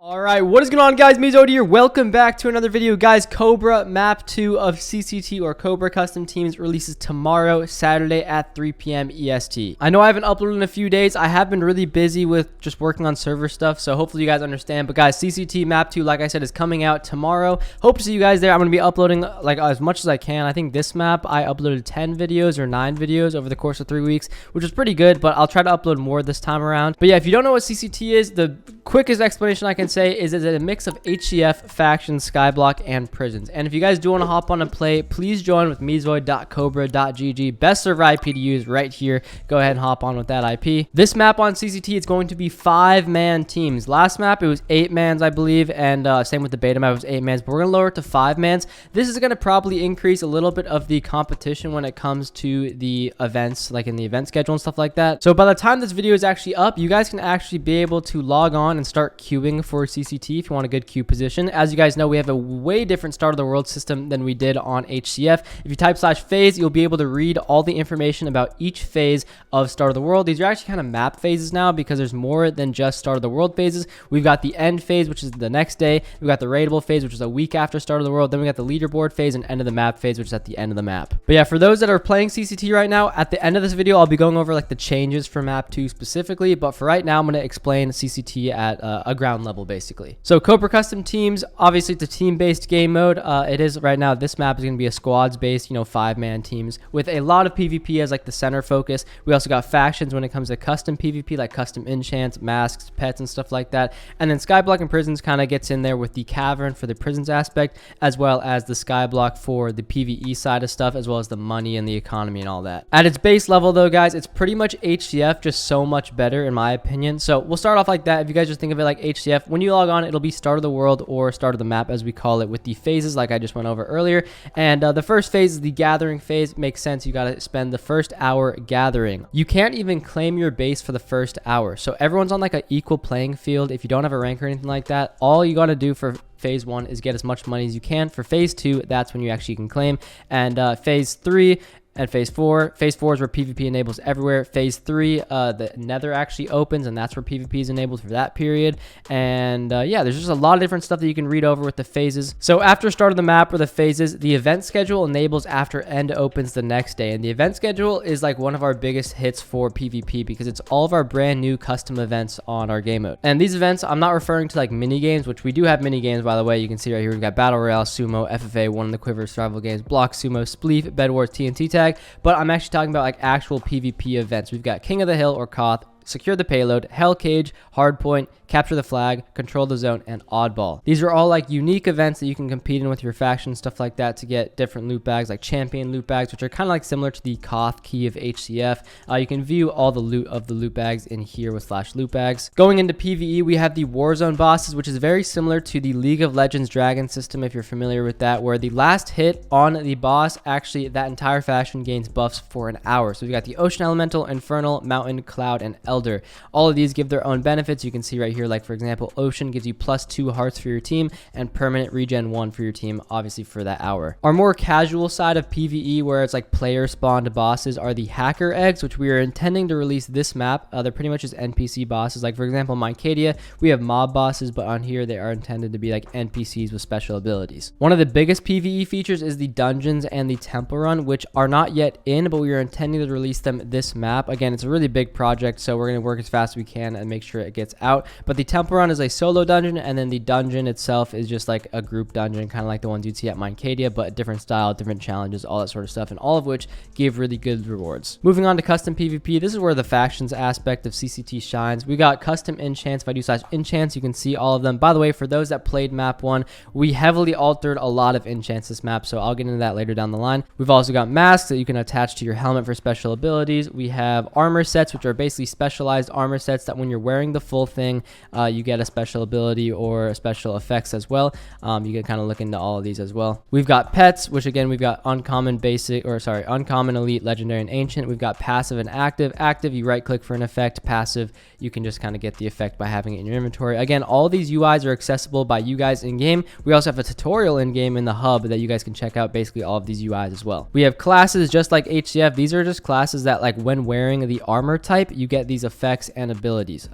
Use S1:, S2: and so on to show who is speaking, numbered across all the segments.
S1: Alright, what is going on, guys? MeeZoid here. Welcome back to another video. Guys, Cobra Map 2 of CCT or Cobra Custom Teams releases tomorrow, Saturday at 3 p.m. EST. I know I haven't uploaded in a few days. I have been really busy with just working on server stuff, so hopefully you guys understand. But guys, CCT Map 2, like I said, is coming out tomorrow. Hope to see you guys there. I'm going to be uploading like as much as I can. I think this map, I uploaded 10 videos or 9 videos over the course of 3 weeks, which is pretty good, but I'll try to upload more this time around. But yeah, if you don't know what CCT is, the quickest explanation I can say is it's a mix of HCF, factions, skyblock, and prisons. And if you guys do want to hop on and play, please join with MeeZoid.cobra.gg. Best server IP to use right here. Go ahead and hop on with that IP. This map on CCT is going to be 5-man teams. Last map, it was 8-mans, I believe, and same with the beta map, it was 8-mans, but we're going to lower it to 5-mans. This is going to probably increase a little bit of the competition when it comes to the events, like in the event schedule and stuff like that. So by the time this video is actually up, you guys can actually be able to log on and start queuing for CCT if you want a good queue position. As you guys know, we have a way different start of the world system than we did on HCF. If you type /phase, you'll be able to read all the information about each phase of start of the world. These are actually kind of map phases now because there's more than just start of the world phases. We've got the end phase, which is the next day. We've got the raidable phase, which is a week after start of the world. Then we got the leaderboard phase and end of the map phase, which is at the end of the map. But yeah, for those that are playing CCT right now, at the end of this video, I'll be going over like the changes for map 2 specifically. But for right now, I'm going to explain CCT at a ground level basically. So Cobra Custom Teams, obviously it's a team-based game mode. It is right now, this map is going to be a squads-based, 5-man teams with a lot of PvP as like the center focus. We also got factions when it comes to custom PvP, like custom enchants, masks, pets, and stuff like that. And then Skyblock and Prisons kind of gets in there with the cavern for the prisons aspect, as well as the Skyblock for the PvE side of stuff, as well as the money and the economy and all that. At its base level though, guys, it's pretty much HCF, just so much better in my opinion. So we'll start off like that. If you guys just think of it like HCF, when you log on, it'll be start of the world or start of the map as we call it, with the phases like I just went over earlier. And the first phase is the gathering phase. Makes sense, you got to spend the first hour gathering. You can't even claim your base for the first hour, so everyone's on like an equal playing field. If you don't have a rank or anything like that, all you got to do for phase 1 is get as much money as you can. For phase 2, that's when you actually can claim. And phase 3 and phase 4 is where PvP enables everywhere. Phase 3, the nether actually opens, and that's where PvP is enabled for that period. And yeah, there's just a lot of different stuff that you can read over with the phases. So after start of the map or the phases, the event schedule enables after end opens the next day. And the event schedule is like one of our biggest hits for PvP because it's all of our brand new custom events on our game mode. And these events, I'm not referring to like mini games, which we do have mini games, by the way. You can see right here, we've got Battle Royale, Sumo, FFA, One in the Quiver, Survival Games, Block, Sumo, Spleef, Bed Wars, TNT Tag. But I'm actually talking about like actual PvP events. We've got King of the Hill or Koth, Secure the Payload, Hell Cage, Hardpoint, Capture the Flag, Control the Zone, and Oddball. These are all like unique events that you can compete in with your faction, stuff like that, to get different loot bags, like champion loot bags, which are kind of like similar to the Koth key of HCF. You can view all the loot of the loot bags in here with /loot bags. Going into PvE, we have the Warzone bosses, which is very similar to the League of Legends Dragon system, if you're familiar with that, where the last hit on the boss, actually that entire faction gains buffs for an hour. So we've got the Ocean Elemental, Infernal, Mountain, Cloud, and Elder. All of these give their own benefits. You can see right here, like for example, Ocean gives you +2 hearts for your team and permanent regen 1 for your team, obviously for that hour. Our more casual side of PvE, where it's like player spawned bosses, are the Hacker Eggs, which we are intending to release this map. They're pretty much just NPC bosses. Like for example, Mincadia, we have mob bosses, but on here they are intended to be like NPCs with special abilities. One of the biggest PvE features is the dungeons and the temple run, which are not yet in, but we are intending to release them this map. Again, it's a really big project, so we're going to work as fast as we can and make sure it gets out. But the temple run is a solo dungeon, and then the dungeon itself is just like a group dungeon, kind of like the ones you'd see at Mincadia, but different style, different challenges, all that sort of stuff, and all of which give really good rewards. Moving on to custom PvP, this is where the factions aspect of CCT shines. We got custom enchants. If I do /enchants, you can see all of them. By the way, for those that played map 1, we heavily altered a lot of enchants this map, so I'll get into that later down the line. We've also got masks that you can attach to your helmet for special abilities. We have armor sets, which are basically specialized armor sets that when you're wearing the full thing, you get a special ability or special effects as well. You can kind of look into all of these as well. We've got pets, which again, we've got uncommon, uncommon, elite, legendary, and ancient. We've got passive and active. Active, you right click for an effect. Passive, you can just kind of get the effect by having it in your inventory. Again, all these UIs are accessible by you guys in game. We also have a tutorial in game in the hub that you guys can check out basically all of these UIs as well. We have classes just like HCF. These are just classes that, like, when wearing the armor type, you get these these effects and abilities.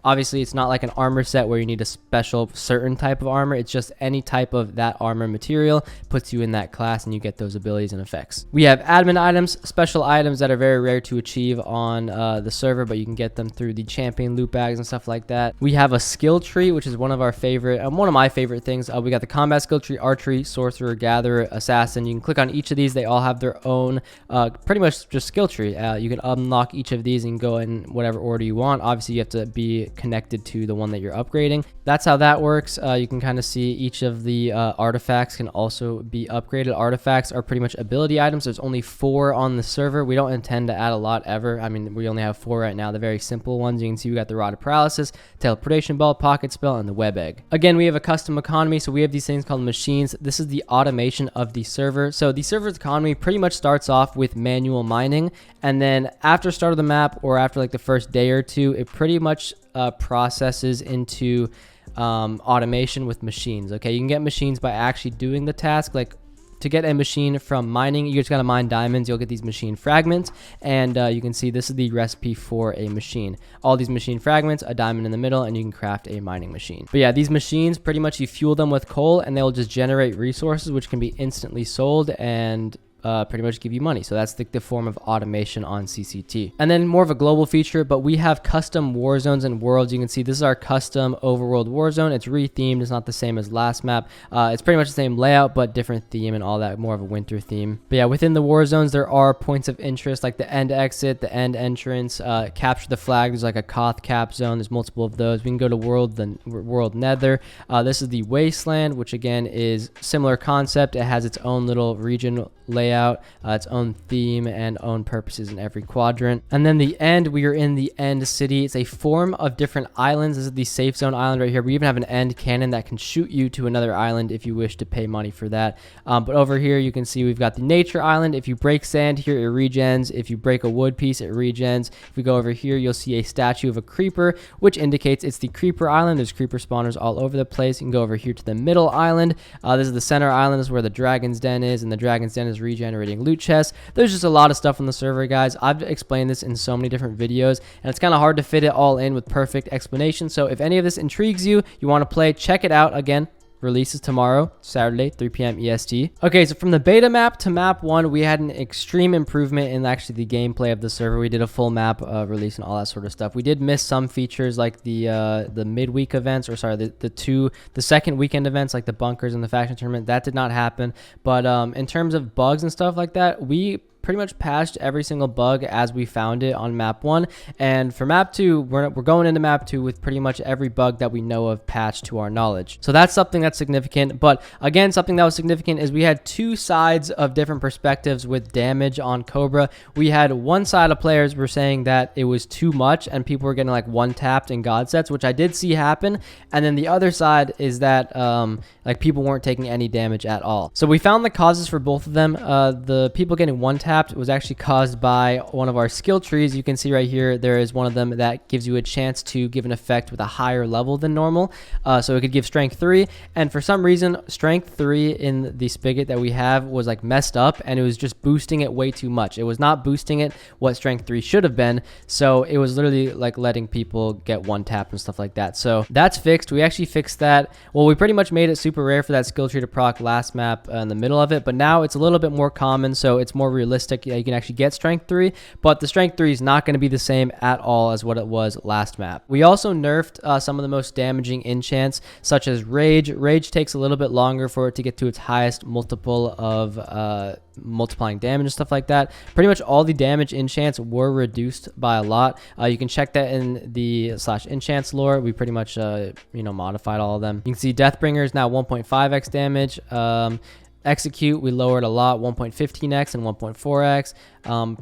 S1: Obviously, it's not like an armor set where you need a special certain type of armor. It's just any type of that armor material puts you in that class and you get those abilities and effects. We have admin items, special items that are very rare to achieve on the server, but you can get them through the champion loot bags and stuff like that. We have a skill tree, which is one of my favorite things. We got the combat skill tree, archery, sorcerer, gatherer, assassin. You can click on each of these. They all have their own pretty much just skill tree. You can unlock each of these and go in whatever order you want. Obviously, you have to be connected to the one that you're upgrading. That's how that works. You can kind of see each of the artifacts can also be upgraded. Artifacts are pretty much ability items. There's only 4 on the server. We don't intend to add a lot ever. I mean, we only have 4 right now. The very simple ones. You can see we got the Rod of Paralysis, Teleportation Ball, Pocket Spell, and the Web Egg. Again, we have a custom economy, so we have these things called machines. This is the automation of the server. So the server's economy pretty much starts off with manual mining, and then after start of the map or after like the first day or two, it pretty much processes into automation with machines. Okay, you can get machines by actually doing the task. Like, to get a machine from mining, you just gotta mine diamonds. You'll get these machine fragments, and you can see this is the recipe for a machine. All these machine fragments, a diamond in the middle, and you can craft a mining machine. But yeah, these machines, pretty much you fuel them with coal and they'll just generate resources which can be instantly sold and pretty much give you money. So that's the form of automation on CCT. And then more of a global feature, but we have custom war zones and worlds. You can see this is our custom overworld war zone. It's rethemed. It's not the same as last map. It's pretty much the same layout, but different theme and all that, more of a winter theme. But yeah, within the war zones, there are points of interest like the end exit, the end entrance, capture the flag. There's like a Koth cap zone. There's multiple of those. We can go to world nether. This is the wasteland, which again is similar concept. It has its own little region layout, its own theme and own purposes in every quadrant. And then the end, we are in the end city. It's a form of different islands. This is the safe zone island right here. We even have an end cannon that can shoot you to another island if you wish to pay money for that. But over here you can see we've got the nature island. If you break sand here, it regens. If you break a wood piece, it regens. If we go over here, you'll see a statue of a creeper, which indicates it's the creeper island. There's creeper spawners all over the place. You can go over here to the middle island. This is the center island. This is where the dragon's den is, and the dragon's den is regenerating loot chests. There's just a lot of stuff on the server, guys. I've explained this in so many different videos, and it's kind of hard to fit it all in with perfect explanation. So if any of this intrigues you, you want to play, check it out. Again, releases tomorrow, Saturday, 3 p.m. EST. Okay, so from the beta map to map 1, we had an extreme improvement in actually the gameplay of the server. We did a full map release and all that sort of stuff. We did miss some features like the midweek events, or sorry, the second weekend events like the bunkers and the faction tournament. That did not happen. But in terms of bugs and stuff like that, we pretty much patched every single bug as we found it on map 1, and for map 2 we're going into map 2 with pretty much every bug that we know of patched to our knowledge. So that's something that's significant. But again, something that was significant is we had 2 sides of different perspectives with damage on Cobra. We had one side of players were saying that it was too much and people were getting like one tapped in god sets, which I did see happen, and then the other side is that like people weren't taking any damage at all. So we found the causes for both of them. The people getting one tapped was actually caused by one of our skill trees. You can see right here there is one of them that gives you a chance to give an effect with a higher level than normal. So it could give strength 3, and for some reason strength 3 in the spigot that we have was like messed up, and it was just boosting it way too much. It was not boosting it what strength 3 should have been, so it was literally like letting people get one tap and stuff like that. So that's fixed. We actually fixed that. Well, we pretty much made it super rare for that skill tree to proc last map in the middle of it, but now it's a little bit more common, so it's more realistic. You can actually get strength 3, but the strength 3 is not going to be the same at all as what it was last map. We also nerfed some of the most damaging enchants, such as rage. Rage takes a little bit longer for it to get to its highest multiple of multiplying damage and stuff like that. Pretty much all the damage enchants were reduced by a lot. You can check that in the /enchants lore. We pretty much modified all of them. You can see Deathbringer is now 1.5x damage. Execute, we lowered a lot, 1.15x and 1.4x.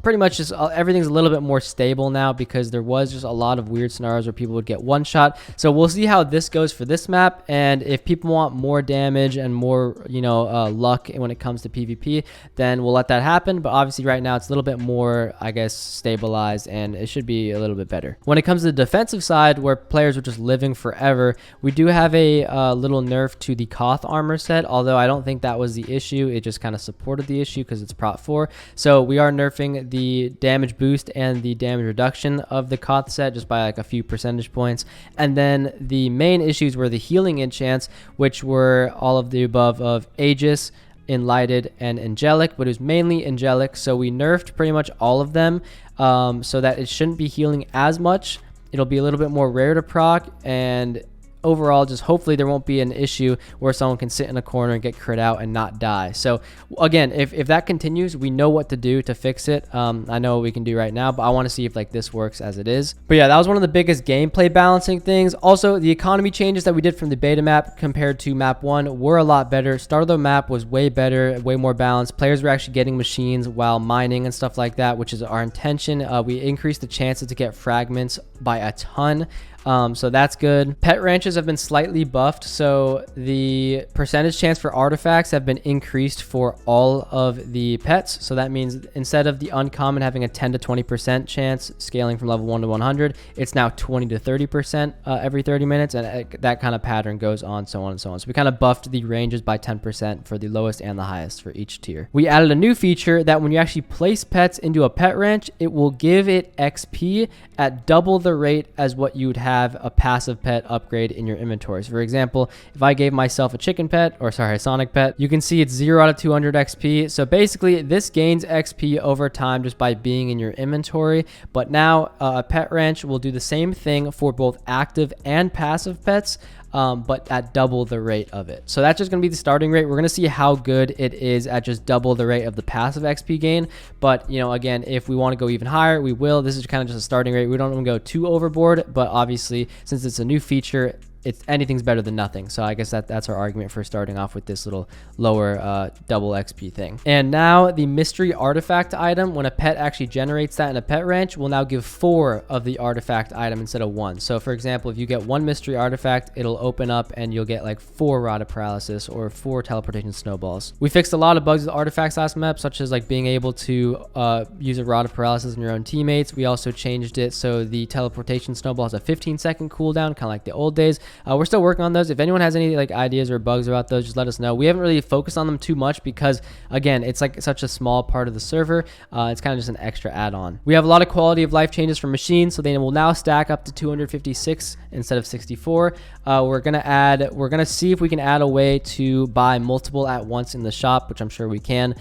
S1: Pretty much just everything's a little bit more stable now because there was just a lot of weird scenarios where people would get one shot. So we'll see how this goes for this map, and if people want more damage and more luck when it comes to PvP, then we'll let that happen. But obviously right now it's a little bit more, I guess, stabilized, and it should be a little bit better. When it comes to the defensive side, where players are just living forever, we do have a little nerf to the Koth armor set, although I don't think that was the issue. It just kind of supported the issue because it's prot 4. So we are nerfing nerfing the damage boost and the damage reduction of the Koth set just by like a few percentage points. And then the main issues were the healing enchants, which were all of the above of Aegis, Enlighted, and Angelic, but it was mainly Angelic. So we nerfed pretty much all of them so that it shouldn't be healing as much. It'll be a little bit more rare to proc, and overall, just hopefully there won't be an issue where someone can sit in a corner and get crit out and not die. So again, if that continues, we know what to do to fix it. I know what we can do right now, but I want to see if like this works as it is. But yeah, that was one of the biggest gameplay balancing things. Also, the economy changes that we did from the beta map compared to map 1 were a lot better. Start of the map was way better, way more balanced. Players were actually getting machines while mining and stuff like that, which is our intention. We increased the chances to get fragments by a ton. So that's good. Pet ranches have been slightly buffed, so the percentage chance for artifacts have been increased for all of the pets. So that means instead of the uncommon having a 10 to 20% chance scaling from level 1 to 100, it's now 20 to 30% every 30 minutes, and that kind of pattern goes on, so on and so on. So we kind of buffed the ranges by 10% for the lowest and the highest for each tier. We added a new feature that when you actually place pets into a pet ranch, it will give it XP at double the rate as what you would have a passive pet upgrade in your inventories. For example, if I gave myself a chicken pet, or sorry, a Sonic pet, you can see it's 0 out of 200 XP. So basically this gains XP over time just by being in your inventory. But now a pet ranch will do the same thing for both active and passive pets, but at double the rate of it. So that's just going to be the starting rate. We're going to see how good it is at just double the rate of the passive XP gain. But, you know, again, if we want to go even higher, we will. This is kind of just a starting rate. We don't want to go too overboard, but obviously, since it's a new feature, anything's better than nothing. So I guess that's our argument for starting off with this little lower double XP thing. And now the mystery artifact item, when a pet actually generates that in a pet ranch, will now give 4 of the artifact item instead of 1. So for example, if you get 1 mystery artifact, it'll open up and you'll get like 4 Rod of Paralysis or 4 teleportation snowballs. We fixed a lot of bugs with artifacts last map, such as like being able to use a Rod of Paralysis on your own teammates. We also changed it so the teleportation snowball has a 15-second cooldown, kind of like the old days. We're still working on those. If anyone has any like ideas or bugs about those, just let us know. We haven't really focused on them too much because, again, it's like such a small part of the server. It's kind of just an extra add-on. We have a lot of quality of life changes for machines, so they will now stack up to 256 instead of 64. We're gonna see if we can add a way to buy multiple at once in the shop, which I'm sure we can,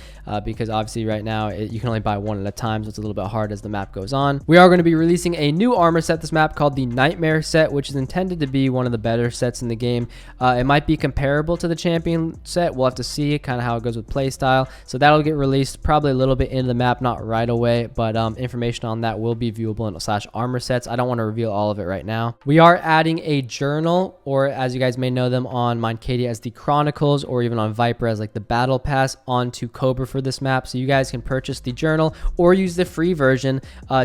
S1: because obviously right now you can only buy one at a time, so it's a little bit hard as the map goes on. We are going to be releasing a new armor set this map called the Nightmare set, which is intended to be one of the better sets in the game. It might be comparable to the champion set. We'll have to see kind of how it goes with playstyle. So that'll get released probably a little bit into the map, not right away, but information on that will be viewable in /armor sets. I don't want to reveal all of it right now. We are adding a journal, or as you guys may know them on Mindcadia as the Chronicles, or even on Viper as like the Battle Pass, onto Cobra for this map. So you guys can purchase the journal or use the free version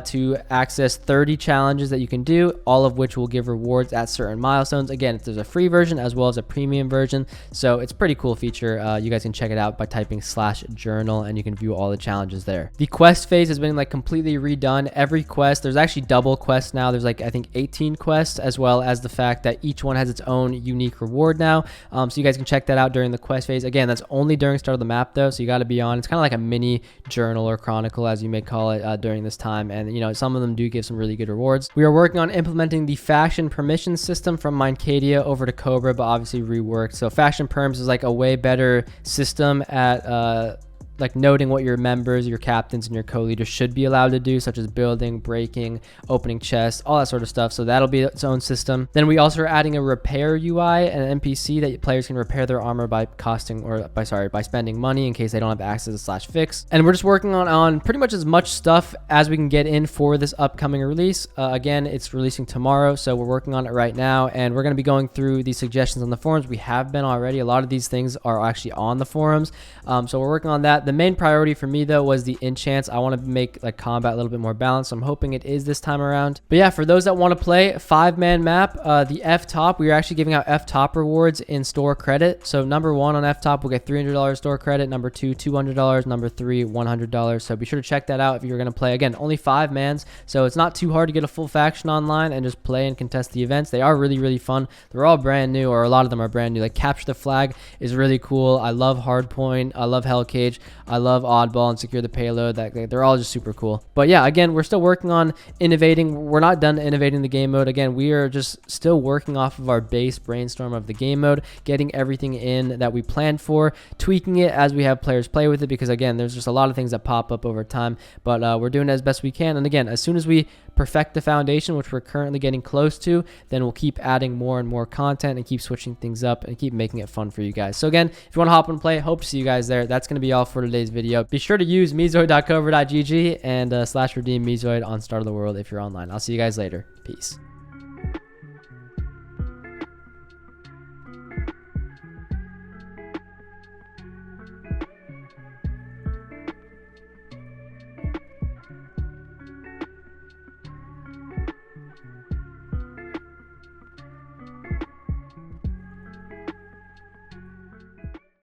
S1: to access 30 challenges that you can do, all of which will give rewards at certain milestones. Again, there's a free version as well as a premium version, so it's a pretty cool feature. You guys can check it out by typing /journal, and you can view all the challenges there. The quest phase has been like completely redone. Every quest, there's actually double quests now. There's like I think 18 quests, as well as the fact that each one has its own unique reward now. So you guys can check that out during the quest phase. Again, that's only during start of the map though, so you got to be on. It's kind of like a mini journal or chronicle, as you may call it, during this time, and you know, some of them do give some really good rewards. We are working on implementing the faction permission system from Mindcadia over to Cobra, but obviously reworked. So faction perms is like a way better system at like noting what your members, your captains, and your co-leaders should be allowed to do, such as building, breaking, opening chests, all that sort of stuff. So that'll be its own system. Then we also are adding a repair UI and an NPC that players can repair their armor by spending money in case they don't have access to /fix. And we're just working on pretty much as much stuff as we can get in for this upcoming release. Again, it's releasing tomorrow, so we're working on it right now, and we're going to be going through these suggestions on the forums. We have been already. A lot of these things are actually on the forums, so we're working on that. The main priority for me though was the enchants. I want to make like combat a little bit more balanced, so I'm hoping it is this time around. But yeah, for those that want to play 5-man map, the F-top, we are actually giving out F-top rewards in store credit. So number 1 on F-top will get $300 store credit, number 2 $200, number 3 $100. So be sure to check that out if you're going to play. Again, only 5 mans, so it's not too hard to get a full faction online and just play and contest the events. They are really fun. They're all brand new, or a lot of them are brand new. Like Capture the Flag is really cool. I love Hardpoint. I love Hellcage. I love Oddball and Secure the Payload. They're all just super cool. But yeah, again, we're still working on innovating. We're not done innovating the game mode. Again, we are just still working off of our base brainstorm of the game mode, getting everything in that we planned for, tweaking it as we have players play with it, because again, there's just a lot of things that pop up over time, but we're doing it as best we can. And again, as soon as we perfect the foundation, which we're currently getting close to, then we'll keep adding more and more content and keep switching things up and keep making it fun for you guys. So again, if you want to hop and play, hope to see you guys there. That's going to be all for today's video. Be sure to use meezoid.cobra.gg and /redeem MeeZoid on Start of the World if you're online. I'll see you guys later. Peace.